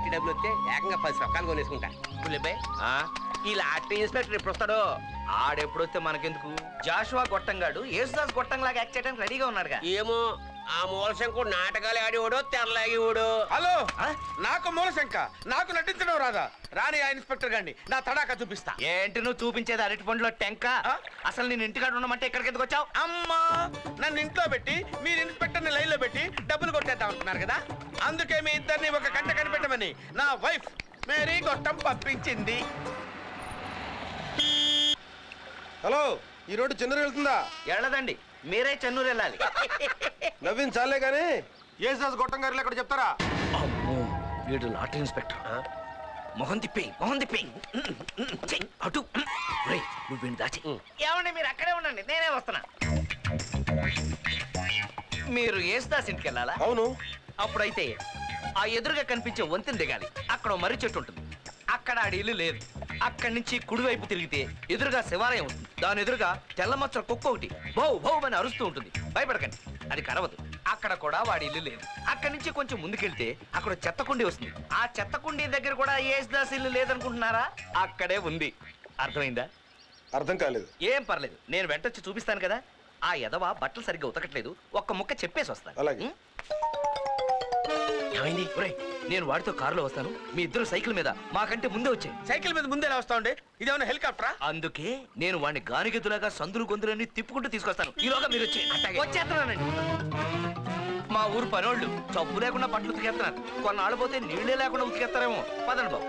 Lottery డబ్బులు వస్తే ఏకంగా 10 రకాలు కొనేసుకుంటా. పులిబాయ్ ఈ లాటరీ ఇన్స్పెక్టర్ ఎప్పుడు వస్తాడో? ఆడెప్పుడు వస్తే మనకెందుకు? జాషువా గొట్టంగాడు యేసుదాస్ గొట్టంలాగా యాక్ట్ చేయడానికి రెడీగా ఉన్నాడుగా. ఏమో ఆ మూలశంకుడు నాటకాలు ఆడేవాడో తెరలాగేవాడు. హలో, నాకు మూలశంక, నాకు నటించడం రాదా? రాని ఆ ఇన్స్పెక్టర్ గారిని నా తడాకా చూపిస్తా. ఏంటి నువ్వు చూపించేది? అరటి పండులో టెంక. అసలు నేను ఇంటికాడ ఉండమంటే ఎక్కడికి ఎందుకు వచ్చావు? అమ్మా, నన్ను ఇంట్లో పెట్టి మీరు ఇన్స్పెక్టర్ ని లైన్ లో పెట్టి డబ్బులు కొట్టేద్దాం అంటున్నారు కదా, అందుకే మీ ఇద్దరిని ఒక గంట కనిపెట్టమని నా వైఫ్ మేరీ గొట్టం పంపించింది. హలో, ఈ రోడ్డు చెన్నూరు వెళ్తుందా? వెళ్ళదండి, మీరే చెన్నూరు వెళ్ళాలి. నవ్వింది చాలే గానీ యేసుదాస్ గొట్టం గారు ఎక్కడ చెప్తారా? అమ్మో, వీడు లాటరీ ఇన్స్పెక్టర్. మొహం తిప్పి అటు నువ్వు వీడిని దాచి. ఏమండి మీరు అక్కడే ఉండండి, నేనే వస్తున్నా. మీరు యేసుదాస్ ఇంటికి వెళ్ళాలా? అవును. అప్పుడైతే ఆ ఎదురుగా కనిపించే వంతెన దిగాలి. అక్కడ మర్రి చెట్టు ఉంటుంది, అక్కడ ఆడి ఇల్లు లేదు. అక్కడి నుంచి కుడివైపు తిరిగితే ఎదురుగా శివాలయం ఉంటుంది. దాని ఎదురుగా తెల్లమచ్చల కుక్క ఒకటి భౌ భౌ అని అరుస్తూ ఉంటుంది. భయపడకండి, అది కరవదు. అక్కడ కూడా వాడి ఇల్లు లేదు. అక్కడి నుంచి కొంచెం ముందుకెళ్తే అక్కడ చెత్తకుండి వస్తుంది. ఆ చెత్తకుండి దగ్గర కూడా యేసుదాస్ ఇల్లు లేదనుకుంటున్నారా? అక్కడే ఉంది. అర్థమైందా? అర్థం కాలేదు. ఏం పర్లేదు, నేను వెంటొచ్చి చూపిస్తాను కదా. ఆ ఎదవ బట్టలు సరిగ్గా ఉతకట్లేదు, ఒక్క ముక్క చెప్పేసి వస్తాను. అలాగే. ఏమైంది? నేను వాడితో కారులో వస్తాను, మీ ఇద్దరు సైకిల్ మీద మాకంటే ముందే వచ్చాయి. సైకిల్ మీద ముందే వస్తా ఉండే, ఇదేమన్నా హెలికాప్టరా? అందుకే నేను వాడిని గానిగెద్దులాగా సందులు గొంతులన్నీ తిప్పుకుంటూ తీసుకొస్తాను. ఈలోగా మీరు వచ్చేస్తున్నానండి. మా ఊరు పనోళ్ళు చప్పు లేకుండా బట్టలు ఉతికేస్తున్నారు. కొన్నాళ్ళు పోతే నీళ్లే లేకుండా ఉతికేస్తారేమో. పదండి బాబు.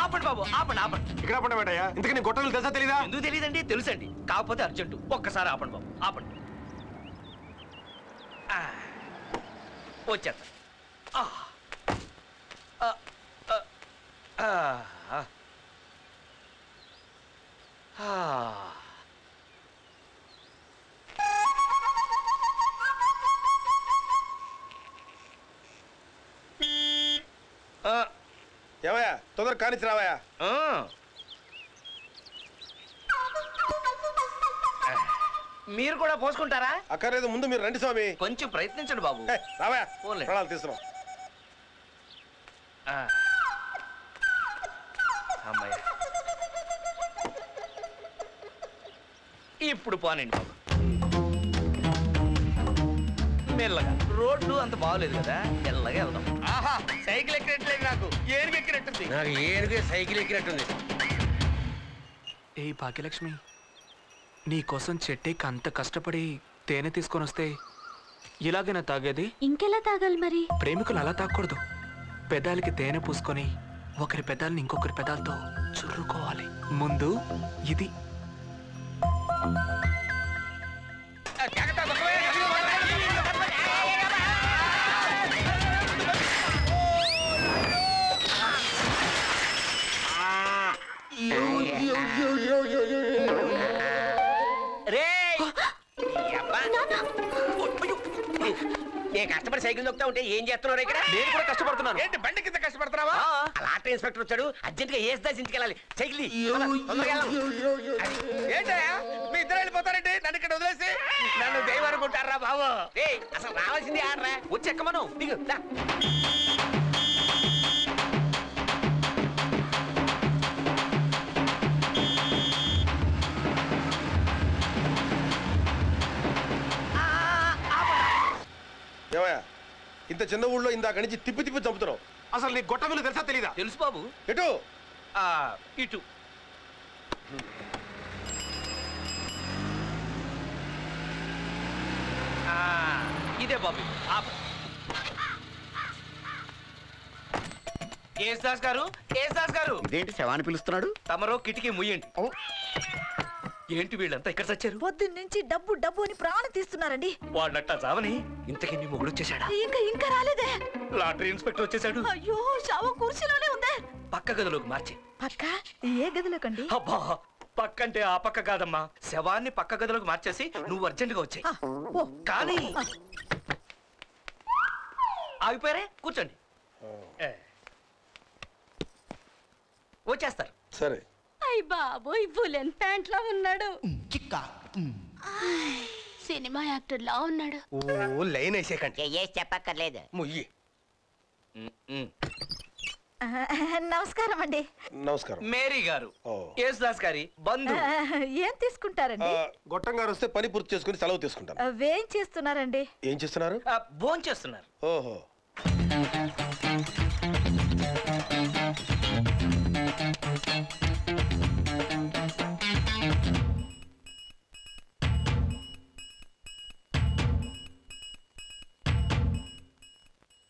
ఆపండి బాబు, ఆపండి ఆపండి. ఇక్కడ పడబెట్టయా? ఇంతకీ నీ గొట్టలు తెలుసా తెలీదా? ఎందుకు తెలియదండి? తెలుసండి, కాకపోతే అర్జెంటు. ఒక్కసారి ఆపండి బాబు, ఆపండి. వచ్చేస్తా. ఏమయ్యా, తొందర కానిచ్చి రావయ్యా. మీరు కూడా పోసుకుంటారా? అక్కర్లేదు, ముందు మీరు రండి స్వామి. కొంచెం ప్రయత్నించండి బాబు. రావయ్యా, ప్రాణాలు తీసుకున్నాం. అమ్మాయి ఇప్పుడు పోనండి బాబు, మెల్లగా. రోడ్డు అంత బాగోలేదు కదా, మెల్లగా వెళ్దాం. ఆహా, సైకిల్ ఎక్కినట్లేదు, నాకు ఏనుగు ఎక్కినట్టుంది. నాకు ఏనుగు సైకిల్ ఎక్కినట్టుంది. ఏ భాగ్యలక్ష్మి, నీకోసం చెట్టేకి అంత కష్టపడి తేనె తీసుకొని వస్తే ఇలాగైనా తాగేది? ఇంకెలా తాగాలి మరి? ప్రేమికులు అలా తాగకూడదు. పెదాలకి తేనె పూసుకొని ఒకరి పెదాలని ఇంకొకరి పెదాలతో చుర్రుకోవాలి. ముందు ఇది. నేను కష్టపడి సైకిల్ దొక్కుతా ఉంటే ఏం చేస్తున్నారు ఇక్కడ? నేను కూడా కష్టపడుతున్నాను. ఏంటి బండి కింద కష్టపడుతున్నావా? లాటరీ ఇన్స్పెక్టర్ వచ్చాడు, అర్జెంట్ గా యేసుదాస్ ఇంటికి వెళ్ళాలి. సైకిల్ ఏంటయ్యా, మీ ఇద్దరు వెళ్ళిపోతారండి నన్ను ఇక్కడ వదిలేసి? నన్ను దైవం అనుకుంటారా బాబు? అసలు రావాల్సింది ఆడరా. వచ్చి ఎక్కమను, దిగు. ఏమయ్యా, ఇంత చిన్న ఊళ్ళో ఇందాక నుంచి తిప్పి తిప్పి చంపుతున్నావు. అసలు నీ గొట్ట విలువ తెలుసా తెలీదా? తెలుసు బాబు. ఎటు? ఇటు. ఇదే బాబు. యేసుదాస్ గారు, యేసుదాస్ గారు. ఇదేంటి శవాన్ని పిలుస్తున్నాడు? తమరో కిటికీ ముయ్యండి. ఏంటి వీళ్ళంతా ఇక్కడ చచ్చారు? పొద్దున్నుంచి డబ్బు డబ్బు అని ప్రాణం తీస్తున్నారండి. వాళ్ళట్ట చావని ఇంతకీ నీ మొగుడు వచ్చేసాడా? ఇంకా రాలేదే. లాటరీ ఇన్స్పెక్టర్ వచ్చేసాడు. అయ్యో, శవం కుర్చీలోనే ఉందే. పక్క గదిలోకి మార్చి. పక్క ఏ గదిలోకండి? అబ్బా, పక్కంటే ఆ పక్క కాదమ్మా, శవాన్ని పక్క గదిలోకి మార్చేసి నువ్వు అర్జెంట్ గా వచ్చాయి. కానీ ఆగిపోయారే, కూర్చోండి. వచ్చేస్తారు. సరే. అయ్ బాబోయ్, బులెన్ ప్యాంట్ లో ఉన్నాడు. సినిమా యాక్టర్ లా ఉన్నాడు. ఓ లైన్ వేసేకండి. చెప్పక్కర్లేదు. ముయ్యి. నమస్కారం అండి. నమస్కారం. మేరీ గారు ఓ. యేసుదాస్ గారి బంధు. ఏం తీసుకుంటారండి? గొట్టం గారు వస్తే పని పూర్తి చేసుకుని సెలవు తీసుకుంటాను. ఏం చేస్తున్నారండి? ఏం చేస్తున్నారు? భోంచేస్తున్నారు. ఓహో.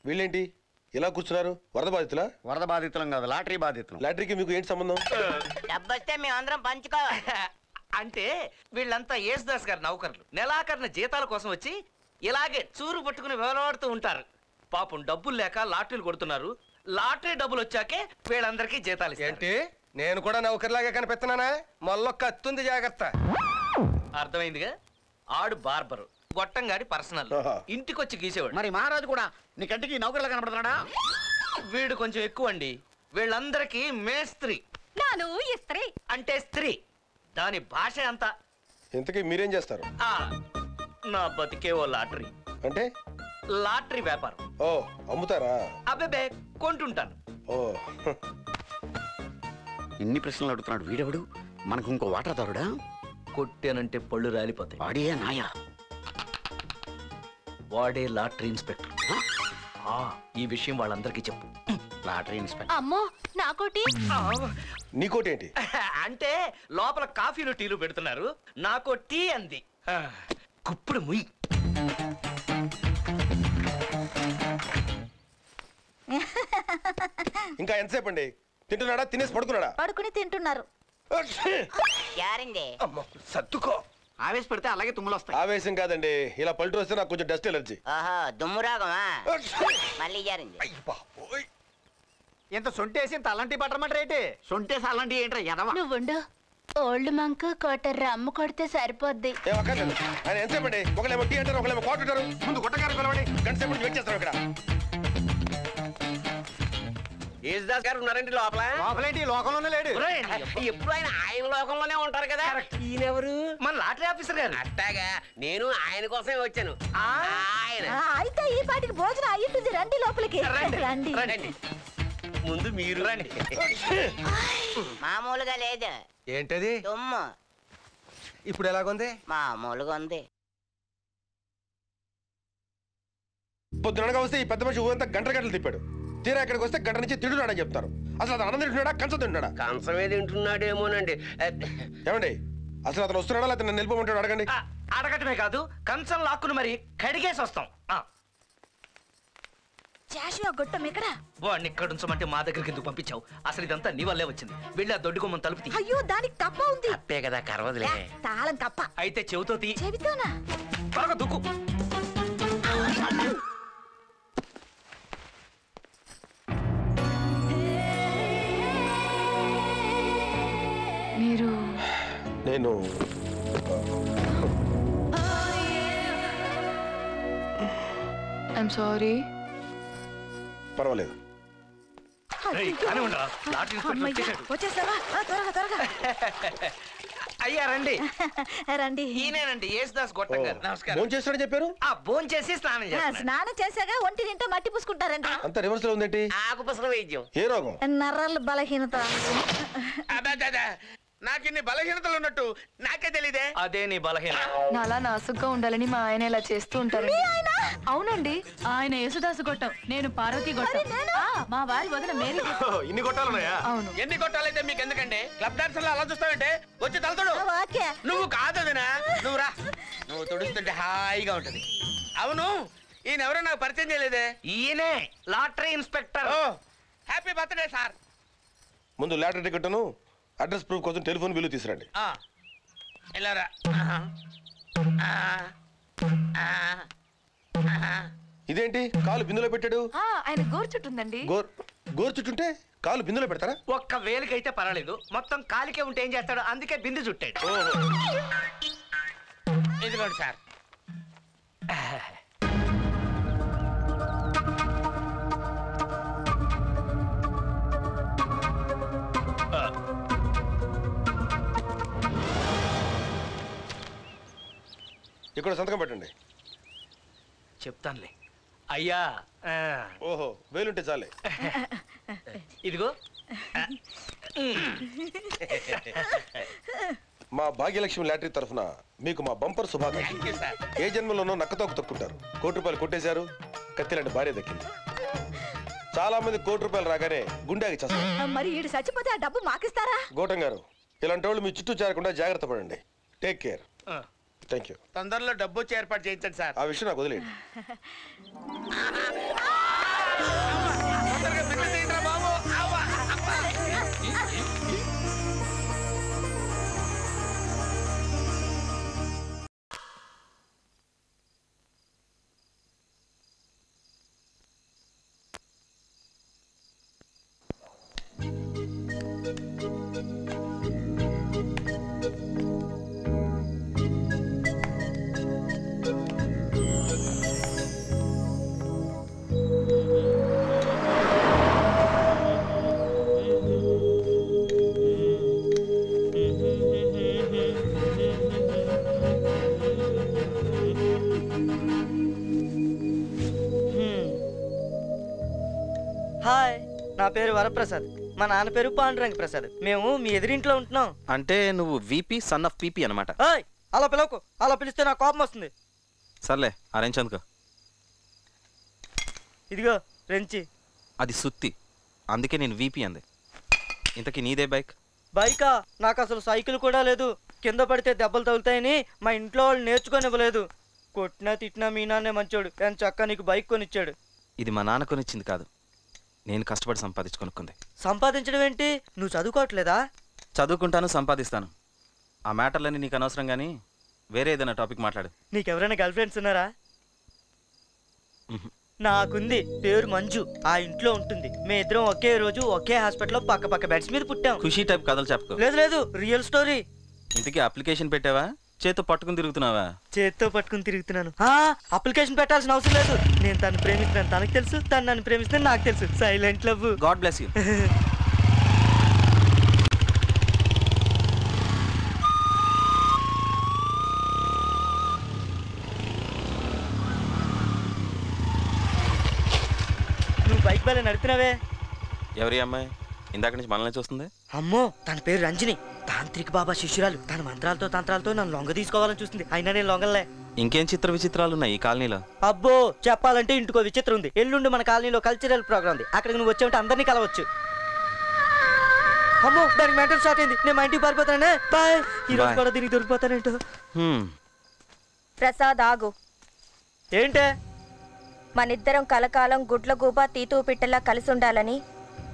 వీళ్ళేంటి ఇలా కూర్చున్నారు? వరద బాధితులా? వరద బాధితులం కాదు, లాటరీ బాధితులం. లాటరీకి మీకు ఏంటి సంబంధం? డబ్బొస్తే మేమందరం పంచుకోవాలి. అంటే వీళ్ళంతా యేసుదాస్ గారి నౌకర్లు. నెలాఖరున జీతాల కోసం వచ్చి ఇలాగే చూరు పట్టుకుని వేలాడుతూ ఉంటారు. పాపం డబ్బులు లేక లాటరీలు కొడుతున్నారు. లాటరీ డబ్బులు వచ్చాకే వీళ్ళందరికీ జీతాలు ఇస్తారు. ఏంటి నేను కూడా నౌకర్లాగా కనిపిస్తున్నానా? మొల్లో కత్తుంది, జాగ్రత్త. అర్థమైందిగా? ఆడు బార్బరు, గొట్టంగాడి పర్సనల్. ఆహా. ఇంటికొచ్చి గీసేవాడు. మరి మహారాజు కూడా నీ కంటికి నౌకర్లా కనపడుతున్నాడా? వీడు కొంచెం ఎక్కువ అండి. వీళ్ళందరికీ మేస్త్రి. నాను ఇస్త్రీ. అంటే స్త్రీ. దాని భాష అంతా. ఇంతకీ మీరేం చేస్తారు? ఆ, నా బతికే ఓ లాటరీ. అంటే? లాటరీ వ్యాపారం. ఓ, అమ్ముతారా? అబ్బే కొంటుంటాను. ఓ. ఇన్ని ప్రశ్నలు అడుగుతున్నాడు వీడెవడు? మనకు ఇంకో వాటాదారుడా? కొట్టానంటే పళ్ళు రాలిపోతాయి. వాడే నాయా? వాడే లాటరీ ఇన్స్పెక్టర్. ఈ విషయం వాళ్ళందరికీ చెప్పు. Lottery inspector. అమ్మో నాకోటి. నీకోటేంటి? అంటే లోపల కాఫీలు టీలు పెడుతున్నారు. నాకో టీ అంది. కుప్పుడు ముయ్. ఇంకా ఎంతసేపు అండి? తింటున్నాడా? తినేసి పడుకున్నాడా? పడుకుని తింటున్నారు. యారండి? అమ్మో సర్దుకో. ఆవేశపడితే అలాగే తుమ్ములు వస్తాయి. ఆవేశం కాదండి, ఇలా పల్టు వస్తే నాకు కొంచెం డస్ట్ ఎలర్జీ. ఓహో, దుమ్ము రాగమా? మళ్ళీ యారండి? ఇంత సొంటేసి తలంటి పట్టమంటారేంటి? సొంటేసి అలాంటి ఏంట్రా ఎదవా? నువ్వుండు. ఓల్డ్ మంక్ కోటర్ రమ్ము కొడితే సరిపోద్ది. ఏం అక్కర్లేదు. ఆయన ఎంతసేపు అండి? ఒకళ్ళేమో టీ అంటారు, ఒకళ్ళేమో కాఫీ అంటారు. ముందు గుట్టగారు పిలవండి. గంట సేపు వెయిట్ చేస్తారు ఇక్కడ. యేసుదాస్ గారు ఉన్నారండి లోపల? లోపలేంటి? లోకంలోనే లేడు. ఎప్పుడు ఆయన లోకంలోనే ఉంటారు కదా. ఈయనెవరు? మన లాటరీ ఆఫీసర్ గారు. అట్టాగా నేను ఆయన కోసమే వచ్చాను. ఆయన అయితే ఈ పాటికి భోజనం అయ్యింటుంది. రండి లోపలికి. రండి. రండి. ముందు మీరు రండి. మామూలుగా లేదు, ఏంటది? దుమ్ము ఇప్పుడు ఎలాగుంది? మామూలుగా ఉంది. పొద్దునగా వస్తే ఈ పెద్ద మనిషి ఊరంతా గంటలు తిప్పాడు. తీరా ఇక్కడికి వస్తే గంట నుంచి తింటున్నాడని చెప్తారు. అసలు అతను అన్నం తింటున్నాడా, కంచం తింటున్నాడా? కంచమే తింటున్నాడేమోనండి. ఏమండి, అసలు అతను వస్తున్నాడా లేకపోతే నన్ను నిలిపోమంటాడు? అడగండి. అడగటమే కాదు, కంచం లాక్కుని మరి కడిగేసి వస్తాం. జాషువా గొట్టం ఎక్కడ? వాడిని ఇక్కడ ఉంచమంటే మా దగ్గరికి ఎందుకు పంపించావు? అసలు ఇదంతా నీ వల్లే వచ్చింది. వెళ్ళి ఆ దొడ్డు గుమ్మం తలుపు తీ. అయ్యో, దానికి కప్ప ఉంది. అప్పే కదా, కరవదులే. తాళం కప్ప. అయితే చెవితో తీ. చెబితోనా? త్వరగా దుక్కు. మీరు నేను ఐఎమ్ సారీ. పర్వాలేదు. రేయ్, కానివ్వండిరా. లాటరీ ఇన్స్పెక్టర్ వచ్చేసాడు. వచ్చేసావా? త్వరగా త్వరగా. అయ్యా రండి. రండి. ఈయనేనండి యేసుదాస్ గొట్టం గారు. నమస్కారం. ఫోన్ చేస్తాడని చెప్పారు. భోంచేసి స్నానం చేస్తున్నాడు. స్నానం చేశాక ఒంటి నింటో మట్టి పూసుకుంటారండి. అంత రివర్స్ లో ఉందేంటి? ఆకుపసర వైద్యం. ఏ రోగం? నర్రల బలహీనత. నాకు ఇన్ని బలహీనతలు ఉన్నట్టు నాకే తెలీదే. అదే నీ బలహీన. నాలా నాసుగ్గా ఉండాలని మా ఆయన ఇలా చేస్తూ ఉంటారు. అవునండి, ఆయన యేసుదాసు గొట్టం, నేను పార్వతి గొట్టం. మా వారి వదిన మేరీ. ఇన్ని కొట్టాలున్నాయా? అవును. ఎన్ని కొట్టాలైతే మీకు ఎందుకండి? క్లబ్ డాన్సర్లు అలా చూస్తావంటే వచ్చి తలతడు. ఓకే. నువ్వు కాదదినా, నువ్వు రా. నువ్వు తుడుస్తుంటే హాయిగా ఉంటది. అవును, ఈయన ఎవరో నాకు పరిచయం చేయలేదే. ఈయనే లాటరీ ఇన్స్పెక్టర్. ఓ, హ్యాపీ బర్త్డే సార్. ముందు లాటరీ టికెట్ను, అడ్రస్ ప్రూఫ్ కోసం టెలిఫోన్ బిల్లు తీసుకురండి. వెళ్ళారా? ఇదేంటి కాలు బిందులో పెట్టాడు? ఆయన గోరు చుట్టుందండి. గోరు చుట్టుంటే కాలు బిందులో పెడతారా? ఒక్క వేలికైతే పర్వాలేదు, మొత్తం కాలికే ఉంటే ఏం చేస్తాడు? అందుకే బిందు చుట్టాడు. ఇదిగోండి సార్. ఇక్కడ సంతకం పెట్టండి. చెప్తానులే అయ్యా. ఓహో, వేలుంటే చాలే. ఇదిగో. మా భాగ్యలక్ష్మి లాటరీ తరఫున మీకు మా బంపర్ శుభాకాంక్షలు. ఏ జన్మలోనో నక్కతోక తొక్కుంటారు. ₹1 కొట్టేశారు, కత్తిలాంటి భార్య దక్కింది. చాలా మంది ₹1 రాగానే గుండెకి చేస్తారు. మరి ఈడు చచ్చిపోతే ఆ డబ్బు మాకిస్తారా? గౌటం గారు, ఇలాంటి వాళ్ళు మీ చుట్టూ చేరకుండా జాగ్రత్త పడండి. Take care. Thank you. తొందరలో డబ్బు వచ్చి ఏర్పాటు చేయించండి సార్. ఆ విషయం నాకు వదిలేండి. హాయ్, నా పేరు వరప్రసాద్. మా నాన్న పేరు పాండురంగ ప్రసాద్. మేము మీ ఎదురింట్లో ఉంటున్నాం. అంటే నువ్వు వీపీ సన్ ఆఫ్ పీపీ అనమాట. అలా పిలవకు. అలా పిలిస్తే నాకు కోపం వస్తుంది. సర్లే, అరేంజ్ అందుకో. ఇదిగో రెంచి. అది సుత్తి, అందుకే నేను వీపీ అంది. ఇంతకీ నీదే బైక్? బైకా? నాకు అసలు సైకిల్ కూడా లేదు. కింద పడితే దెబ్బలు తగులుతాయని మా ఇంట్లో వాళ్ళు నేర్చుకొని ఇవ్వలేదు. కొట్టినా తిట్టినా మీ నాన్నే మంచోడు, కానీ చక్క నీకు బైక్ కొనిచ్చాడు. ఇది మా నాన్న కొనిచ్చింది కాదు, నేను కష్టపడి సంపాదించుకొనుక్కుంది. సంపాదించడం ఏంటి? నువ్వు చదువుకోవట్లేదా? చదువుకుంటాను, సంపాదిస్తాను. ఆ మ్యాటర్లన్నీ నీకు అనవసరం, కానీ వేరే ఏదైనా టాపిక్ మాట్లాడు. నీకెవరైనా గర్ల్ ఫ్రెండ్స్ ఉన్నారా? నాకుంది, పేరు మంజు. ఆ ఇంట్లో ఉంటుంది. మే ఇద్దరం ఒకే రోజు ఒకే హాస్పిటల్లో పక్క పక్క బెడ్స్ మీద పుట్టాం. ఖుషీ టైప్ కథలు చెప్పుకో. లేదు లేదు, రియల్ స్టోరీ. ఇంతకీ అప్లికేషన్ పెట్టావా, చేత్తో పట్టుకుని తిరుగుతున్నావా? చేత్తో పట్టుకుని తిరుగుతున్నాను. అప్లికేషన్ పెట్టాల్సిన అవసరం లేదు. నేను తను ప్రేమిస్తున్నాను, తనకు తెలుసు. తను నన్ను ప్రేమిస్తున్నాను, నాకు తెలుసు. Silent love. God bless you. నువ్వు బైక్ బాగా నడిపినావే. ఎవరి అమ్మాయి ఇందాక నుంచి మనల్ని చూస్తుంది? అమ్మో, తన పేరు రంజని. తాంత్రిక బాబా శిష్యురాలు. తన మంత్రాలతో తంత్రాలతో నన్ను లొంగ తీసుకోవాలని చూస్తుంది. అయినా నేను లొంగలే. ఇంకేం చిత్ర విచిత్రాలు ఉన్నాయి ఈ కాలనీలో? అబ్బో, చెప్పాలంటే ఇంటికో విచిత్రం ఉంది. ఎల్లుండి మన కాలనీలో కల్చరల్ ప్రోగ్రామ్ ఉంది. అక్కడికి నువ్వు వచ్చావంటే అందరినీ కలవచ్చు. అమ్మో, దానికి మెంటల్ స్టార్ట్ అయింది. నేను మా ఇంటికి పారిపోతానే. బాయ్. ఈ రోజు కూడా దీనికి దొరికిపోతానేంటో. ప్రసాద్ ఆగు. ఏంటే? మనిద్దరం కలకాలం గుడ్లగూబ తీతూ పిట్టలా కలిసి ఉండాలని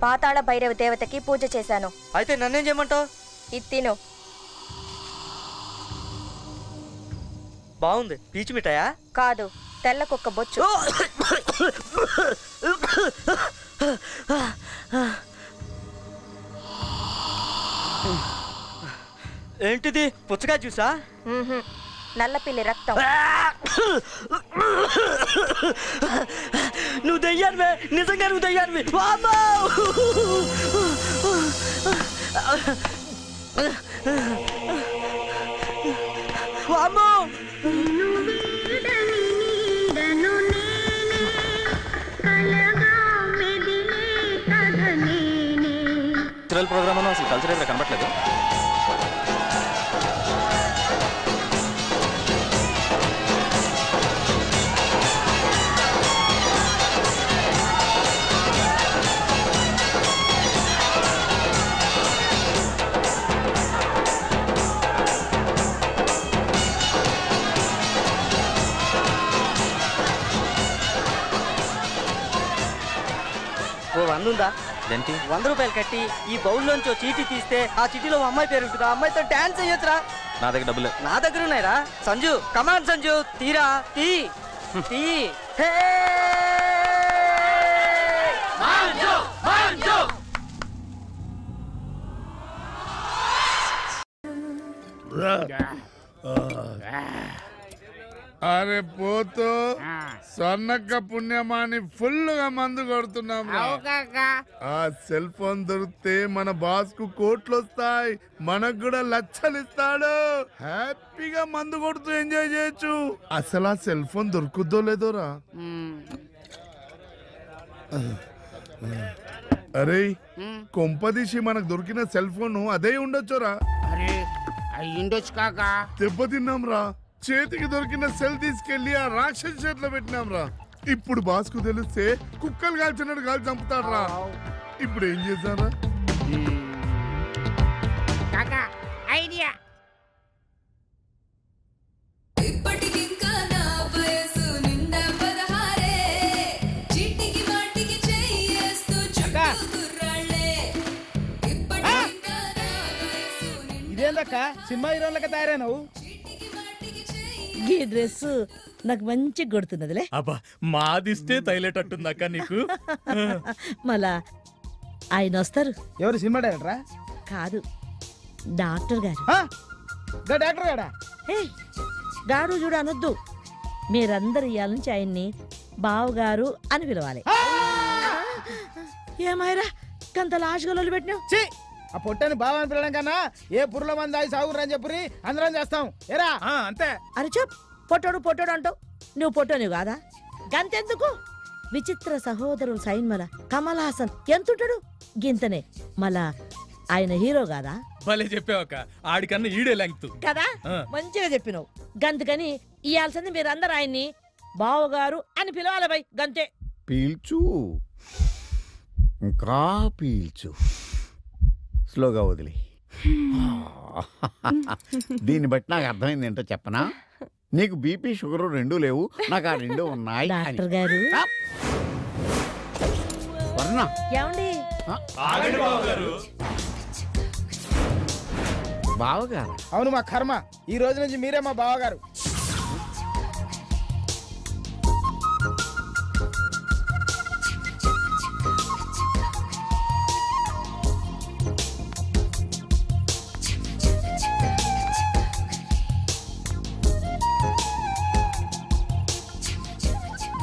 పాతాళ భైరవ దేవతకి పూజ చేశాను. అయితే నన్నేం చేయమంటావు? ఇది తిను. బాగుంది. పీచు మిఠాయా? కాదు, తెల్ల కుక్క బొచ్చు. ఏంటిది? పుచ్చకాయ జ్యూసా? నల్లపిల్లి రక్తం. నువ్వు దయ్యానివే, నిజంగా నువ్వు దయ్యానివి. కల్చరల్ ప్రోగ్రామ్ అసలు కల్చర్ అయితే కనబట్లేదు. ఓ 100 ఉందా? ఏంటి? 100 రూపాయలు కట్టి ఈ బౌల్లోంచి చీటీ తీస్తే ఆ చీటీలో అమ్మాయి పేరు ఉంటుంది. ఆ అమ్మాయితో డాన్స్ చేయొచ్చురా. నా దగ్గర డబ్బులు. నా దగ్గర ఉన్నాయిరా. సంజు, కమాన్ సంజు, తీరా తీ తీ. అరే పోతూ స్వర్ణక్క పుణ్యమాని ఫుల్ గా మందు కొడుతున్నాం. ఆ సెల్ ఫోన్ దొరికితే మన బాస్ కు కోట్లు వస్తాయి, మనకు కూడా లక్షలు ఇస్తాడు. హ్యాపీగా మందు కొడుతూ ఎంజాయ్ చేయొచ్చు. అసలు ఆ సెల్ ఫోన్ దొరుకుద్దో లేదోరా. అరే కొంపదీసి మనకు దొరికిన సెల్ ఫోన్ అదే ఉండొచ్చురా. అరే అయ్యుండొచ్చు కాక దెబ్బతిన్నాం రా. చేతికి దొరికిన సెల్ తీసుకెళ్లి ఆ రాక్షస చేతిలో పెట్టినాం రా. ఇప్పుడు బాస్ కు తెలిస్తే కుక్కలు కాల్చినట్టు కాల్చి చంపుతాడు రా. ఇప్పుడు ఏం చేశారా? కాకా ఐడియా. ఇదేందక్క సినిమా హీరోలకి తయారైనవు? ఈ డ్రెస్ నాకు మంచి కొడుతున్నదిలే. అబ్బా మాదిస్తే తైలేటట్టుందక్క నీకు. మళ్ళా ఆయన వస్తారు. ఎవరు సినిమా డైరెక్టరా? కాదు, డాక్టర్ గారు. డాక్టర్ గారా? గాడు చూడు అనొద్దు. మీరందరు ఇవాళ నుంచి ఆయన్ని బావగారు అని పిలవాలి. ఏమైరా కంత లాష్గోళ్ళు పెట్టినావు? ఆ పొట్టని బావ అని పిలవడం కన్నా ఏ పుర్ల మంది ఆగి సాగురని చెప్పి అందరం చేస్తాం. ఏరా అంతే. అరే చెప్ పొట్టోడు పొట్టోడు అంటావు. నువ్వు పొట్టోనివి కాదా? గంతెందుకు? విచిత్ర సహోదరుడు సైన్మల కమల్ హాసన్ ఎంతుంటాడు? గింతనే. మళ్ళా ఆయన హీరో కాదా? భలే చెప్పావక్క, ఆడికన్నా ఈడే లెంగ్త్ కదా. మంచిగా చెప్పినావు. గంతకని ఇయాల్సింది మీరందరూ ఆయన్ని బావగారు అని పిలవాలి. బై గంతే. పీల్చు, ఇంకా పీల్చు, స్లోగా వదిలి. దీన్ని బట్టి నాకు అర్థమైంది ఏంటో చెప్పనా? నీకు బీపీ షుగర్ రెండూ లేవు, నాకు ఆ రెండు ఉన్నాయి. డాక్టర్ గారు ఏమండి? బావగారు? అవును, మా కర్మ. ఈ రోజు నుంచి మీరే మా బావగారు.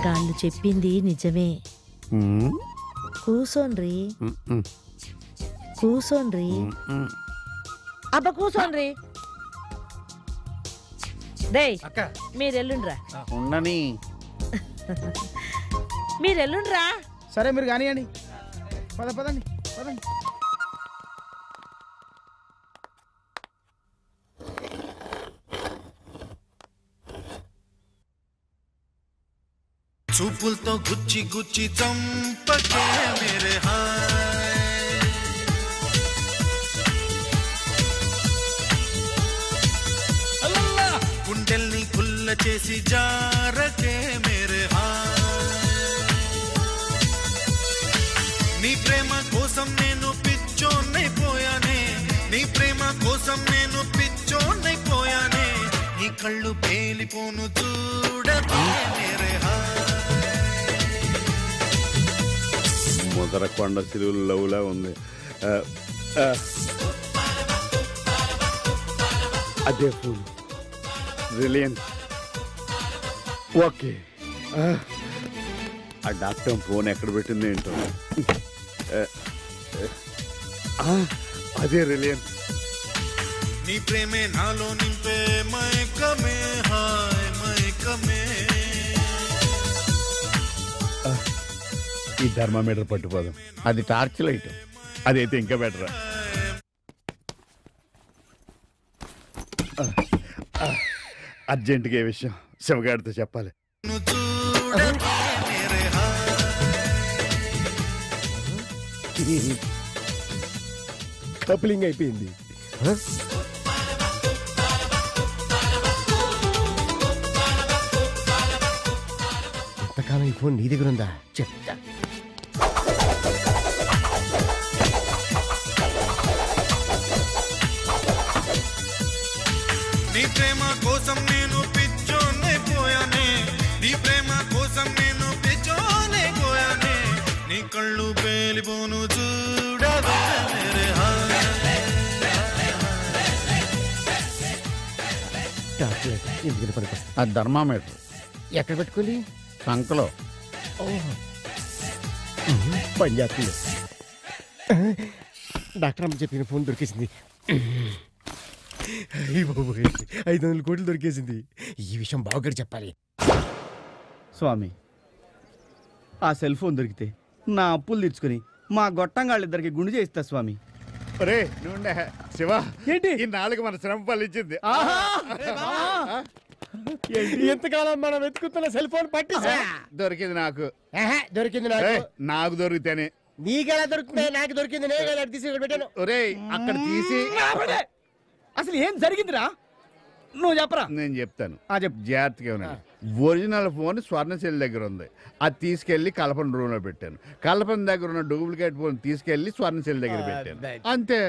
గాళ్ళు చెప్పింది నిజమే. కూసోన్రి, కూసోన్రి. అబ్బా కూసోన్రి. రేయ్ మీరెల్లుండ్రా. ఉండని. మీరెల్లుండ్రా. సరే మీరు కానివ్వండి. పదండి పదండి. చూపులతో గుచ్చి గుచ్చి చంపకే మేరే హాయ్, గుండెల్ని గుల్ల చేసి జారకే మేరే హాయ్, నీ ప్రేమ కోసం నేను పిచ్చోన్నైపోయానే, నీ ప్రేమ కోసం నేను పిచ్చోన్నైపోయానే, నీ కళ్ళు పేలిపోను చూడకే మేరే హాయ్. మొదరకొండ సిలువులు లవ్లా ఉంది. అదే ఫోన్ రిలయన్స్. ఓకే, ఆ డాక్టర్ ఫోన్ ఎక్కడ పెట్టింది ఏంటో. అదే రిలయన్స్. నీ ప్రేమే నాలో నింపే మైకమే హాయ్ మైకమే. ఈ థర్మామీటర్ పట్టుకోదాం. అది టార్చ్ లైట్. అదైతే ఇంకా బెటరా. అర్జెంటుగా ఏ విషయం శివగాడితో చెప్పాలి. కప్లింగ్ అయిపోయింది. ఎంతకాలం ఈ ఫోన్ నీ దగ్గర ఉందా? చెప్తా. నీ ప్రేమ కోసం నేను పిచ్చోన్నైపోయానే, నీ ప్రేమ కోసం నేను పిచ్చోన్నైపోయానే, నీ కళ్ళు పేలిపోను చూడవే మేరే హాయ్. ఎందుకని పనికొస్తుంది? అది థర్మామీటర్. ఎక్కడ పెట్టుకోవాలి? సంకలో. పని చేస్తుంది. డాక్టర్ అమ్మ చెప్పిన ఫోన్ దొరికేసింది. 500 కోట్లు దొరికేసింది. ఈ విషయం బావగారు చెప్పాలి. స్వామి, ఆ సెల్ ఫోన్ దొరికితే నా అప్పులు తీర్చుకుని మా గొట్టంగాళ్ళిద్దరికి గుండు చేయిస్తా స్వామి. రే నువ్వుండే శివ, ఏంటి ఈ 4 మన శ్రమ ఫలించింది. ఎంతకాలం మనం వెతుకుతున్న సెల్ ఫోన్ పట్టిసా దొరికింది నాకు. దొరికింది నాకు దొరికితేనే. నీకెలా దొరుకుతుంది? నాకు దొరికింది. నేను తీసి ఇక్కడ పెట్టాను. ఒరే అక్కడ తీసి అసలు ఏం జరిగిందిరా? నువ్వు చెప్పరా. నేను చెప్తాను. జాగ్రత్తగా ఉన్నాను. ఒరిజినల్ ఫోన్ స్వర్ణశైలి దగ్గర ఉంది. అది తీసుకెళ్లి కల్పన రూమ్ లో పెట్టాను. కల్పన దగ్గర ఉన్న డూప్లికేట్ ఫోన్ తీసుకెళ్లి స్వర్ణశైలి దగ్గర పెట్టాను. అంతే.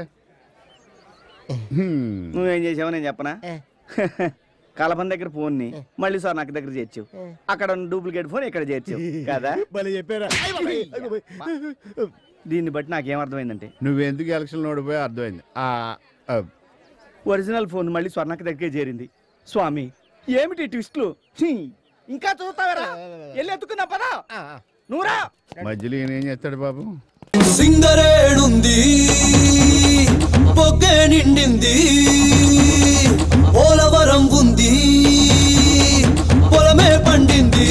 నువ్వేం చేసావు నేను చెప్పనా? కలపన దగ్గర ఫోన్ ని మళ్ళీ సార్ నాకు దగ్గర చేర్చావు. అక్కడ డూప్లికేట్ ఫోన్ ఇక్కడ చేర్చావు కదా? చెప్పారా? దీన్ని బట్టి నాకేమర్థమైందంటే నువ్వెందుకు ఎలక్షన్ ఓడిపోయా అర్థమైంది. ఒరిజినల్ ఫోన్ మళ్ళీ స్వర్ణకి దగ్గరే చేరింది. స్వామి, ఏమిటి ట్విస్ట్లు? ఇంకా చూస్తావరా? వెళ్ళి ఎత్తుకున్నా పదా నువ్వురా. మధ్యలో ఈయన ఏం చేస్తాడు బాబు? సింగరేణుంది, బొగ్గే నిండింది, పోలవరం ఉంది, పొలమే పండింది,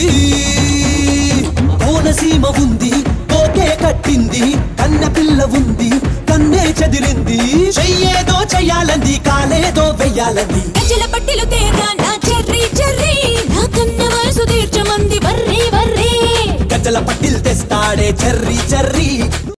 కోనసీమ ఉంది, పోకే కట్టింది, కన్న పిల్ల ఉంది, కన్నే చదిరింది, చెయ్యేదో చెయ్యాలంది, కాలేదో వెయ్యాలంది. గజల పట్టిలు తేరా నా చెర్రీ చెర్రీ, నా కన్న వయసు తీర్చమంది వర్రీ వర్రీ. గజల పట్టిలు తెస్తాడే చెర్రీ చెర్రీ,